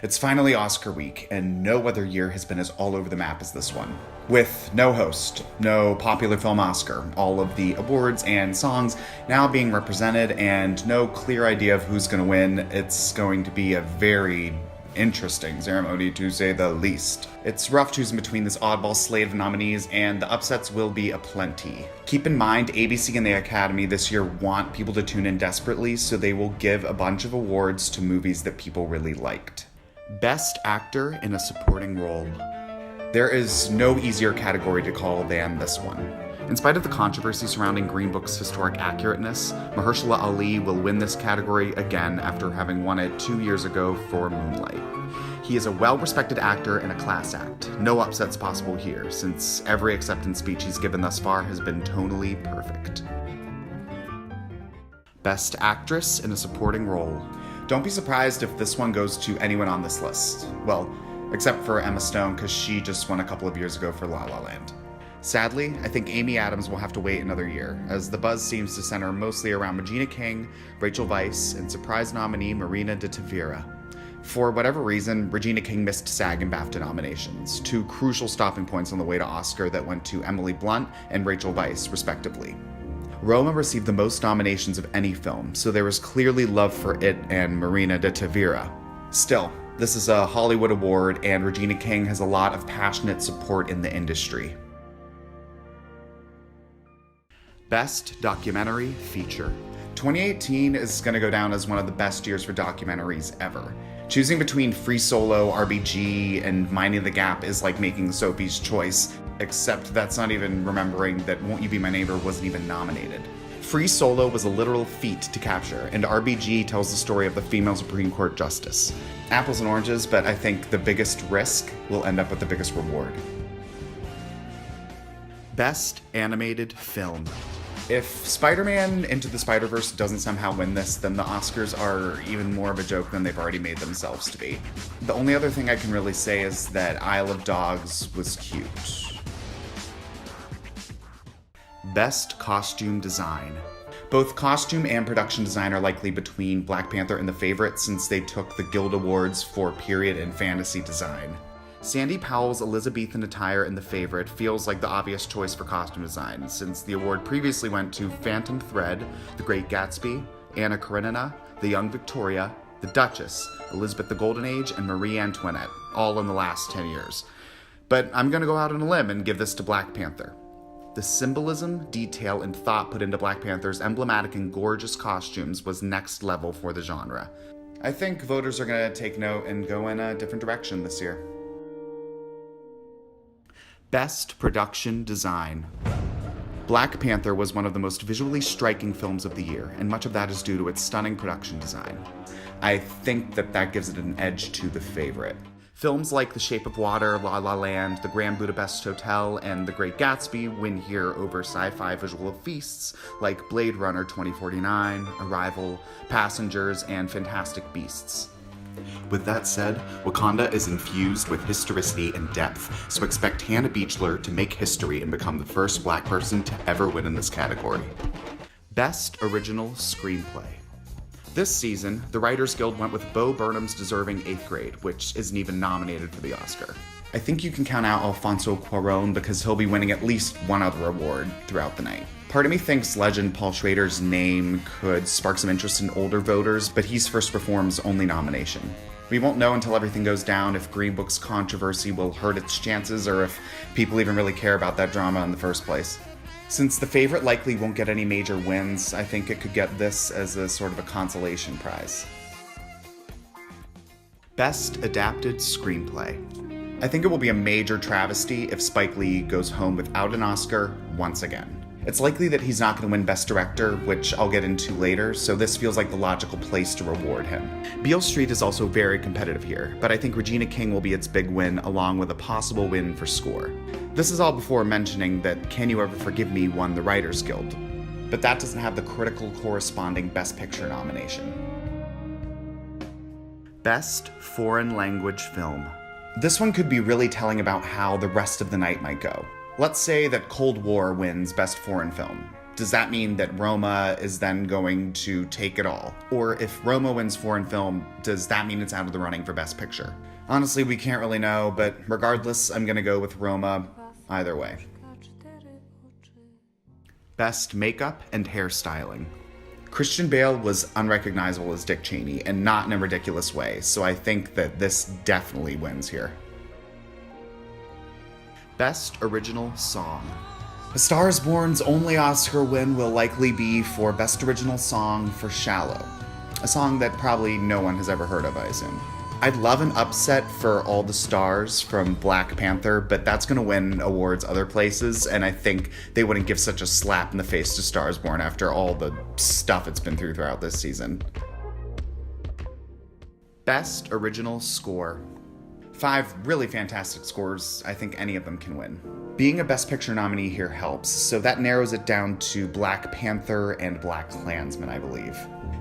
It's finally Oscar week, and no other year has been as all over the map as this one. With no host, no popular film Oscar, all of the awards and songs now being represented, and no clear idea of who's going to win, it's going to be a very interesting ceremony, to say the least. It's rough choosing between this oddball slate of nominees, and the upsets will be aplenty. Keep in mind, ABC and the Academy this year want people to tune in desperately, so they will give a bunch of awards to movies that people really liked. Best Actor in a Supporting Role. There is no easier category to call than this one. In spite of the controversy surrounding Green Book's historic accurateness, Mahershala Ali will win this category again after having won it 2 years ago for Moonlight. He is a well-respected actor in a class act. No upsets possible here, since every acceptance speech he's given thus far has been tonally perfect. Best Actress in a Supporting Role. Don't be surprised if this one goes to anyone on this list. Well, except for Emma Stone, because she just won a couple of years ago for La La Land. Sadly, I think Amy Adams will have to wait another year, as the buzz seems to center mostly around Regina King, Rachel Weisz, and surprise nominee Marina de Tavira. For whatever reason, Regina King missed SAG and BAFTA nominations, two crucial stopping points on the way to Oscar that went to Emily Blunt and Rachel Weisz, respectively. Roma received the most nominations of any film, so there was clearly love for it and Marina de Tavira. Still, this is a Hollywood award, and Regina King has a lot of passionate support in the industry. Best Documentary Feature. 2018 is going to go down as one of the best years for documentaries ever. Choosing between Free Solo, RBG, and Minding the Gap is like making Sophie's Choice, except that's not even remembering that Won't You Be My Neighbor wasn't even nominated. Free Solo was a literal feat to capture, and RBG tells the story of the female Supreme Court justice. Apples and oranges, but I think the biggest risk will end up with the biggest reward. Best Animated Film. If Spider-Man Into the Spider-Verse doesn't somehow win this, then the Oscars are even more of a joke than they've already made themselves to be. The only other thing I can really say is that Isle of Dogs was cute. Best Costume Design. Both costume and production design are likely between Black Panther and The Favorite, since they took the Guild Awards for period and fantasy design. Sandy Powell's Elizabethan attire in The Favorite feels like the obvious choice for costume design, since the award previously went to Phantom Thread, The Great Gatsby, Anna Karenina, The Young Victoria, The Duchess, Elizabeth the Golden Age, and Marie Antoinette, all in the last 10 years. But I'm gonna go out on a limb and give this to Black Panther. The symbolism, detail, and thought put into Black Panther's emblematic and gorgeous costumes was next level for the genre. I think voters are gonna take note and go in a different direction this year. Best Production Design. Black Panther was one of the most visually striking films of the year, and much of that is due to its stunning production design. I think that gives it an edge to The Favorite. Films like The Shape of Water, La La Land, The Grand Budapest Hotel, and The Great Gatsby win here over sci-fi visual feasts like Blade Runner 2049, Arrival, Passengers, and Fantastic Beasts. With that said, Wakanda is infused with historicity and depth, so expect Hannah Beachler to make history and become the first Black person to ever win in this category. Best Original Screenplay. This season, the Writers Guild went with Bo Burnham's deserving 8th Grade, which isn't even nominated for the Oscar. I think you can count out Alfonso Cuarón because he'll be winning at least one other award throughout the night. Part of me thinks legend Paul Schrader's name could spark some interest in older voters, but he's First Reform's only nomination. We won't know until everything goes down if Green Book's controversy will hurt its chances or if people even really care about that drama in the first place. Since The Favorite likely won't get any major wins, I think it could get this as a sort of a consolation prize. Best Adapted Screenplay. I think it will be a major travesty if Spike Lee goes home without an Oscar once again. It's likely that he's not going to win Best Director, which I'll get into later, so this feels like the logical place to reward him. Beale Street is also very competitive here, but I think Regina King will be its big win, along with a possible win for score. This is all before mentioning that Can You Ever Forgive Me won the Writers Guild, but that doesn't have the critical corresponding Best Picture nomination. Best Foreign Language Film. This one could be really telling about how the rest of the night might go. Let's say that Cold War wins Best Foreign Film. does that mean that Roma is then going to take it all? Or if Roma wins foreign film, does that mean it's out of the running for Best Picture? Honestly, we can't really know, but regardless, I'm gonna go with Roma either way. Best Makeup and Hairstyling. Christian Bale was unrecognizable as Dick Cheney, and not in a ridiculous way, so I think that this definitely wins here. Best Original Song. A Star is Born's only Oscar win will likely be for Best Original Song for Shallow, a song that probably no one has ever heard of, I assume. I'd love an upset for All the Stars from Black Panther, but that's going to win awards other places, and I think they wouldn't give such a slap in the face to Star is Born after all the stuff it's been through throughout this season. Best Original Score. 5 really fantastic scores. I think any of them can win. Being a Best Picture nominee here helps, so that narrows it down to Black Panther and BlacKkKlansman, I believe.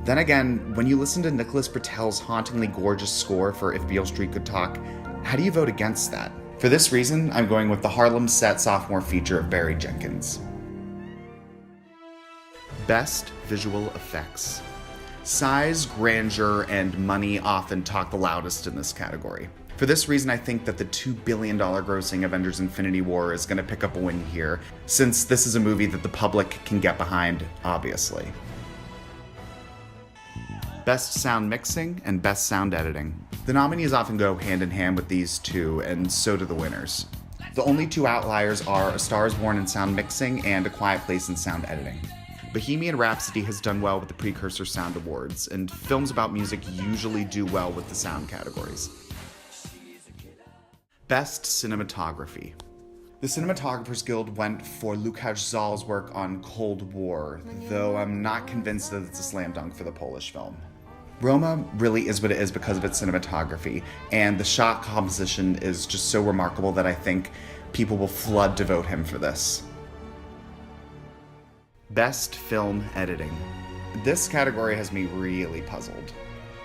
Then again, when you listen to Nicholas Britell's hauntingly gorgeous score for If Beale Street Could Talk, how do you vote against that? For this reason, I'm going with the Harlem Set sophomore feature of Barry Jenkins. Best Visual Effects. Size, grandeur, and money often talk the loudest in this category. For this reason, I think that the $2 billion grossing Avengers Infinity War is going to pick up a win here, since this is a movie that the public can get behind, obviously. Best Sound Mixing and Best Sound Editing. The nominees often go hand in hand with these two, and so do the winners. The only two outliers are A Star is Born in Sound Mixing and A Quiet Place in Sound Editing. Bohemian Rhapsody has done well with the Precursor Sound Awards, and films about music usually do well with the sound categories. Best Cinematography. The Cinematographers Guild went for Łukasz Zahl's work on Cold War, though I'm not convinced that it's a slam dunk for the Polish film. Roma really is what it is because of its cinematography, and the shot composition is just so remarkable that I think people will flood to vote him for this. Best Film Editing. This category has me really puzzled.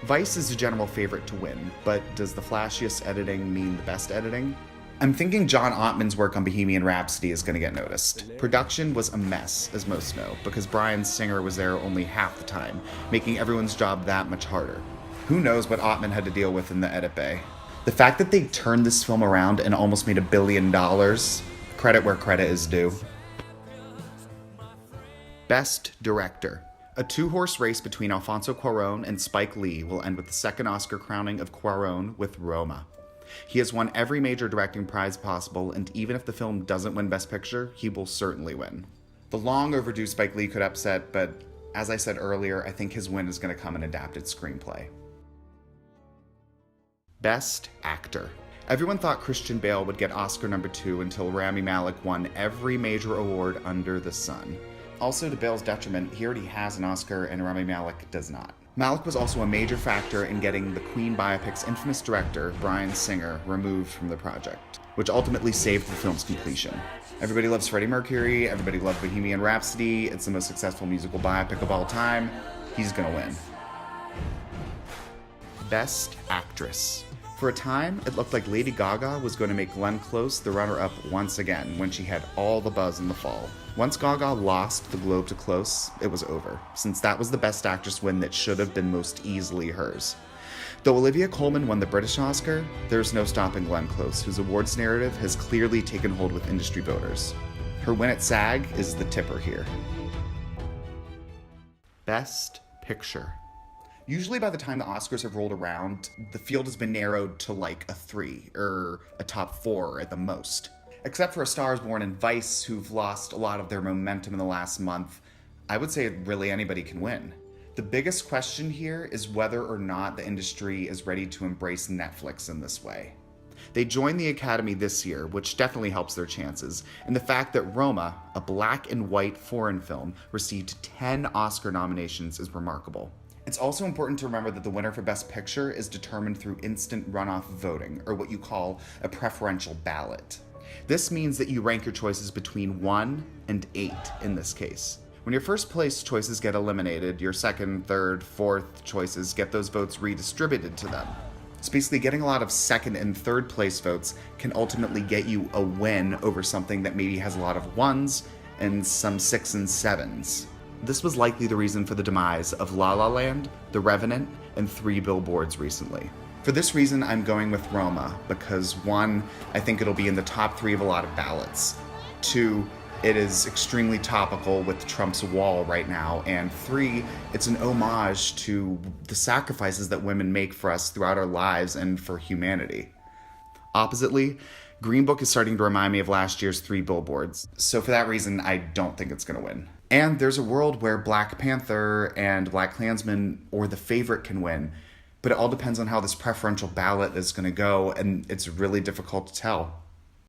Vice is a general favorite to win, but does the flashiest editing mean the best editing? I'm thinking John Ottman's work on Bohemian Rhapsody is going to get noticed. Production was a mess, as most know, because Bryan Singer was there only half the time, making everyone's job that much harder. Who knows what Ottman had to deal with in the edit bay. The fact that they turned this film around and almost made $1 billion, credit where credit is due. Best Director. A two-horse race between Alfonso Cuarón and Spike Lee will end with the second Oscar crowning of Cuarón with Roma. He has won every major directing prize possible, and even if the film doesn't win Best Picture, he will certainly win. The long overdue Spike Lee could upset, but as I said earlier, I think his win is going to come in adapted screenplay. Best Actor. Everyone thought Christian Bale would get Oscar number 2 until Rami Malek won every major award under the sun. Also, to Bale's detriment, he already has an Oscar and Rami Malek does not. Malek was also a major factor in getting the Queen biopic's infamous director, Bryan Singer, removed from the project, which ultimately saved the film's completion. Everybody loves Freddie Mercury, everybody loved Bohemian Rhapsody, it's the most successful musical biopic of all time. He's gonna win. Best Actress. For a time, it looked like Lady Gaga was going to make Glenn Close the runner-up once again when she had all the buzz in the fall. Once Gaga lost the Globe to Close, it was over, since that was the Best Actress win that should have been most easily hers. Though Olivia Colman won the British Oscar, there's no stopping Glenn Close, whose awards narrative has clearly taken hold with industry voters. Her win at SAG is the tipper here. Best Picture. Usually by the time the Oscars have rolled around, the field has been narrowed to like a 3, or a top 4 at the most. Except for A Star is Born and Vice, who've lost a lot of their momentum in the last month, I would say really anybody can win. The biggest question here is whether or not the industry is ready to embrace Netflix in this way. They joined the Academy this year, which definitely helps their chances, and the fact that Roma, a black and white foreign film, received 10 Oscar nominations is remarkable. It's also important to remember that the winner for Best Picture is determined through instant runoff voting, or what you call a preferential ballot. This means that you rank your choices between 1 and 8 in this case. When your first place choices get eliminated, your second, third, fourth choices get those votes redistributed to them. So basically getting a lot of second and third place votes can ultimately get you a win over something that maybe has a lot of 1s and some 6 and 7s. This was likely the reason for the demise of La La Land, The Revenant, and 3 Billboards recently. For this reason, I'm going with Roma, because 1, I think it'll be in the top 3 of a lot of ballots. 2, it is extremely topical with Trump's wall right now. And 3, it's an homage to the sacrifices that women make for us throughout our lives and for humanity. Oppositely, Green Book is starting to remind me of last year's 3 Billboards. So for that reason, I don't think it's going to win. And there's a world where Black Panther and Black Klansman or The Favorite can win. But it all depends on how this preferential ballot is going to go, and it's really difficult to tell.